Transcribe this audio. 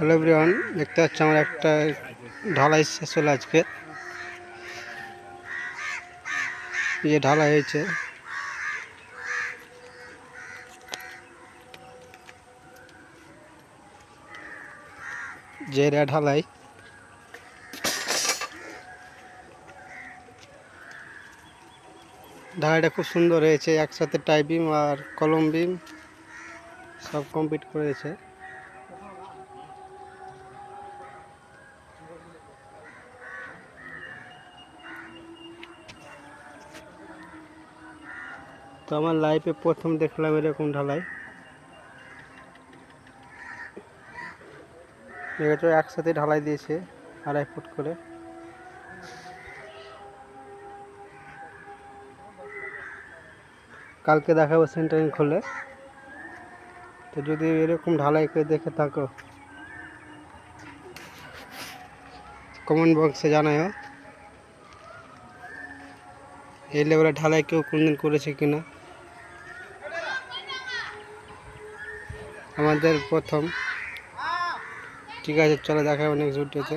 Hello everyone, দেখতে পাচ্ছি আমার একটা ঢালাই শেষ হলো আজকে। যে ঢালাই হয়েছে, যে ঢালাই ঢালাইটা খুব সুন্দর হয়েছে। একসাথে টাই বিম আর কলম বিম সব কমপ্লিট করেছে। তো আমার লাইফে প্রথম দেখলাম এরকম ঢালাই। এটা একসাথে ঢালাই দিয়েছে 2.5 ফুট করে। কালকে দেখাবো সেন্টারিং খুলে। তো যদি এরকম ঢালাই করে দেখে থাকো কমেন্ট বক্সে জানাও এই লেভেলে ঢালাই কেউ কোনদিন করেছে কিনা। আমাদের প্রথম। ঠিক আছে, চলো দেখাবো নেক্সট ভিডিওতে।